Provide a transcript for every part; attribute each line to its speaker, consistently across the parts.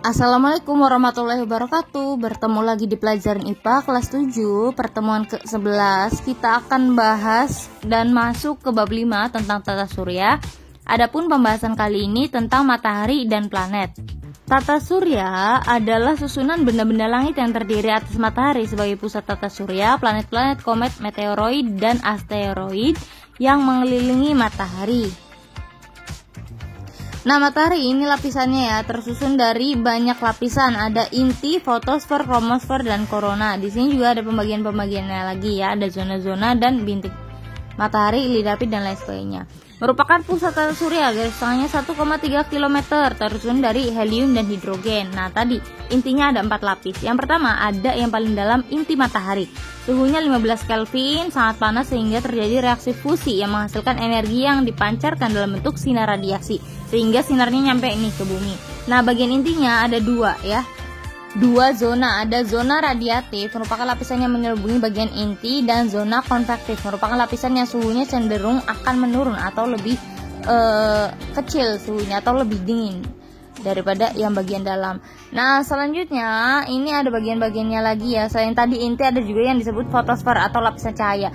Speaker 1: Assalamualaikum warahmatullahi wabarakatuh. Bertemu lagi di pelajaran IPA kelas 7, pertemuan ke-11. Kita akan bahas dan masuk ke bab 5 tentang tata surya. Adapun pembahasan kali ini tentang matahari dan planet. Tata surya adalah susunan benda-benda langit yang terdiri atas matahari sebagai pusat tata surya, planet-planet, komet, meteoroid, dan asteroid yang mengelilingi matahari. Nah, matahari ini lapisannya ya tersusun dari banyak lapisan. Ada inti, fotosfer, kromosfer, dan korona. Di sini juga ada pembagian-pembagiannya lagi ya. Ada zona-zona dan bintik matahari, lidapit, dan lain sebagainya. Merupakan pusat tata surya, garis tengahnya 1,3 km, tersusun dari helium dan hidrogen. Nah, tadi intinya ada 4 lapis. Yang pertama ada yang paling dalam, inti matahari. Suhunya 15 Kelvin, sangat panas sehingga terjadi reaksi fusi yang menghasilkan energi yang dipancarkan dalam bentuk sinar radiasi, sehingga sinarnya nyampe nih ke bumi. Nah, bagian intinya ada dua ya. Dua zona, ada zona radiatif merupakan lapisan yang menyelubungi bagian inti, dan zona konvektif merupakan lapisan yang suhunya cenderung akan menurun atau lebih kecil suhunya atau lebih dingin daripada yang bagian dalam. Nah, selanjutnya ini ada bagian-bagiannya lagi ya. Selain tadi inti ada juga yang disebut fotosfer atau lapisan cahaya.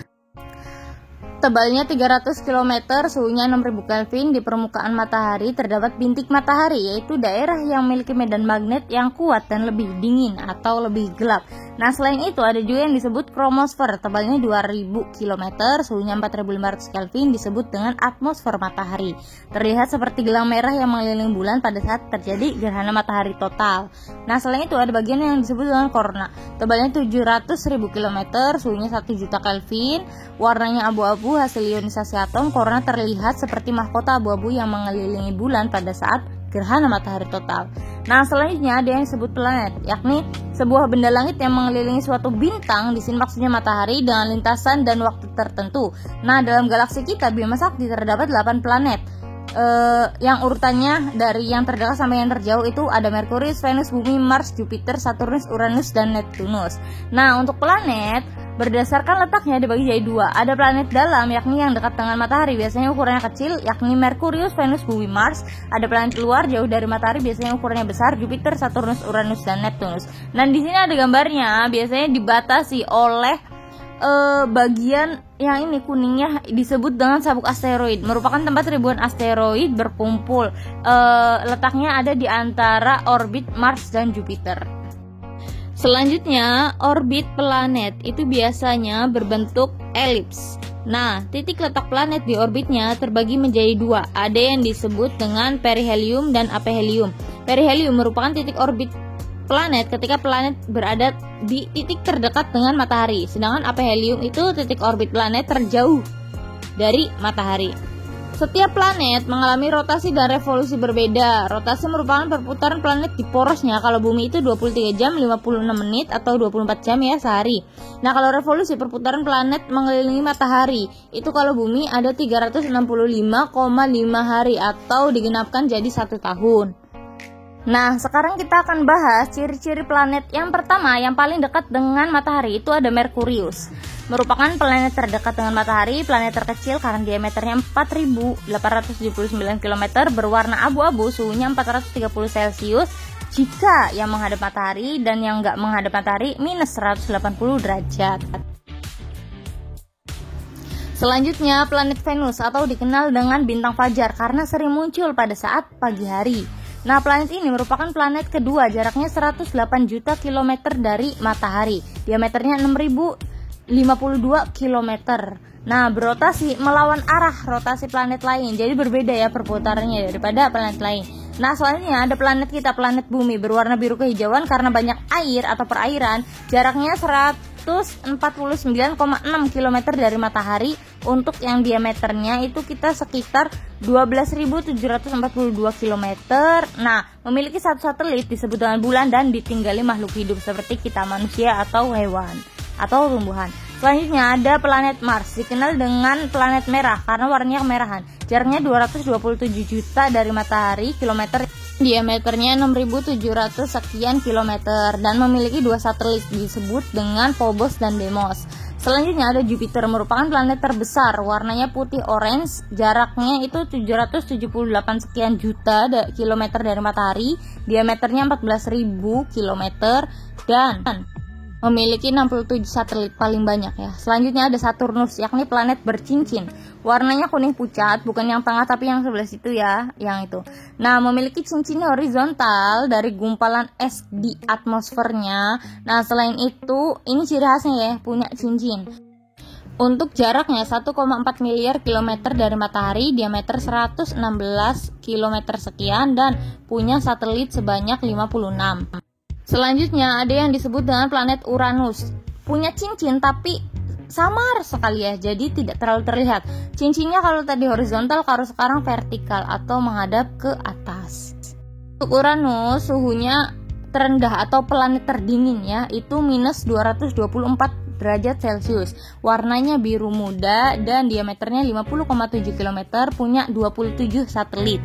Speaker 1: Tebalnya 300 km, suhunya 6000 Kelvin. Di permukaan matahari terdapat bintik matahari, yaitu daerah yang memiliki medan magnet yang kuat dan lebih dingin atau lebih gelap. Nah, selain itu ada juga yang disebut kromosfer, tebalnya 2000 km, suhunya 4500 Kelvin, disebut dengan atmosfer matahari. Terlihat seperti gelang merah yang mengelilingi bulan pada saat terjadi gerhana matahari total. Nah, selain itu ada bagian yang disebut dengan korona, tebalnya 700.000 km, suhunya 1 juta Kelvin, warnanya abu-abu hasil ionisasi atom. Korona terlihat seperti mahkota abu-abu yang mengelilingi bulan pada saat gerhana matahari total. Nah, selanjutnya ada yang disebut planet, yakni sebuah benda langit yang mengelilingi suatu bintang. Di sini maksudnya matahari dengan lintasan dan waktu tertentu. Nah, dalam galaksi kita Bima Sakti terdapat 8 planet. Yang urutannya dari yang terdekat sampai yang terjauh itu ada Merkurius, Venus, Bumi, Mars, Jupiter, Saturnus, Uranus, dan Neptunus. Nah, untuk planet berdasarkan letaknya dibagi jadi 2. Ada planet dalam, yakni yang dekat dengan matahari, biasanya ukurannya kecil, yakni Merkurius, Venus, Bumi, Mars. Ada planet luar jauh dari matahari, biasanya ukurannya besar, Jupiter, Saturnus, Uranus, dan Neptunus. Nah, di sini ada gambarnya, biasanya dibatasi oleh bagian yang ini kuningnya disebut dengan sabuk asteroid, merupakan tempat ribuan asteroid berkumpul. Letaknya ada di antara orbit Mars dan Jupiter. Selanjutnya, orbit planet itu biasanya berbentuk elips. Nah, titik letak planet di orbitnya terbagi menjadi 2. Ada yang disebut dengan perihelium dan aphelium. Perihelium merupakan titik orbit planet ketika planet berada di titik terdekat dengan matahari, sedangkan aphelium itu titik orbit planet terjauh dari matahari. Setiap planet mengalami rotasi dan revolusi berbeda. Rotasi merupakan perputaran planet di porosnya. Kalau bumi itu 23 jam 56 menit atau 24 jam ya sehari. Nah, kalau revolusi perputaran planet mengelilingi matahari, itu kalau bumi ada 365,5 hari atau digenapkan jadi 1 tahun. Nah, sekarang kita akan bahas ciri-ciri planet. Yang pertama, yang paling dekat dengan matahari itu ada Merkurius. Merupakan planet terdekat dengan matahari, planet terkecil karena diameternya 4879 km, berwarna abu-abu, suhunya 430 Celcius. Jika yang menghadap matahari dan yang enggak menghadap matahari minus 180 derajat. Selanjutnya, planet Venus atau dikenal dengan bintang fajar karena sering muncul pada saat pagi hari. Nah, planet ini merupakan planet kedua, jaraknya 108 juta kilometer dari matahari, diameternya 6052 km. Nah, berotasi melawan arah rotasi planet lain, jadi berbeda ya perputarannya daripada planet lain. Nah, selanjutnya ada planet kita, planet bumi, berwarna biru kehijauan karena banyak air atau perairan, jaraknya 149,6 km dari matahari. Untuk yang diameternya itu kita sekitar 12.742 km. Nah, memiliki satu satelit disebut dengan bulan dan ditinggali makhluk hidup seperti kita manusia atau hewan atau tumbuhan. Selanjutnya ada planet Mars, dikenal dengan planet merah karena warnanya kemerahan. Jaraknya 227 juta dari matahari kilometer, diameternya 6.700 sekian kilometer, dan memiliki 2 satelit disebut dengan Phobos dan Deimos. Selanjutnya ada Jupiter, merupakan planet terbesar, warnanya putih orange, jaraknya itu 778 sekian juta kilometer dari matahari, diameternya 14.000 kilometer, dan memiliki 67 satelit paling banyak ya. Selanjutnya ada Saturnus, yakni planet bercincin. Warnanya kuning pucat, bukan yang tengah tapi yang sebelah situ ya, yang itu. Nah, memiliki cincin horizontal dari gumpalan es di atmosfernya. Nah, selain itu, ini ciri khasnya ya, punya cincin. Untuk jaraknya 1,4 miliar kilometer dari matahari, diameter 116 kilometer sekian, dan punya satelit sebanyak 56. Selanjutnya ada yang disebut dengan planet Uranus. Punya cincin tapi samar sekali ya, jadi tidak terlalu terlihat. Cincinnya kalau tadi horizontal, kalau sekarang vertikal atau menghadap ke atas. Untuk Uranus, suhunya terendah atau planet terdingin ya, itu minus 224 derajat Celcius. Warnanya biru muda dan diameternya 50,7 km, punya 27 satelit.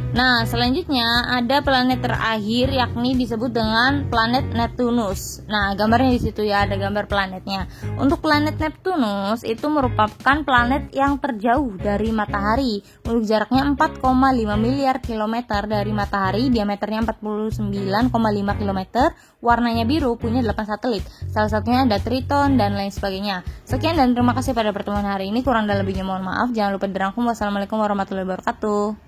Speaker 1: Nah, selanjutnya ada planet terakhir, yakni disebut dengan planet Neptunus. Nah, gambarnya di situ ya, ada gambar planetnya. Untuk planet Neptunus itu merupakan planet yang terjauh dari matahari. Untuk jaraknya 4,5 miliar kilometer dari matahari, diameternya 49,5 km, warnanya biru, punya 8 satelit. Salah satunya ada Triton dan lain sebagainya. Sekian dan terima kasih pada pertemuan hari ini. Kurang dan lebihnya mohon maaf. Jangan lupa dirangkum. Wassalamualaikum warahmatullahi wabarakatuh.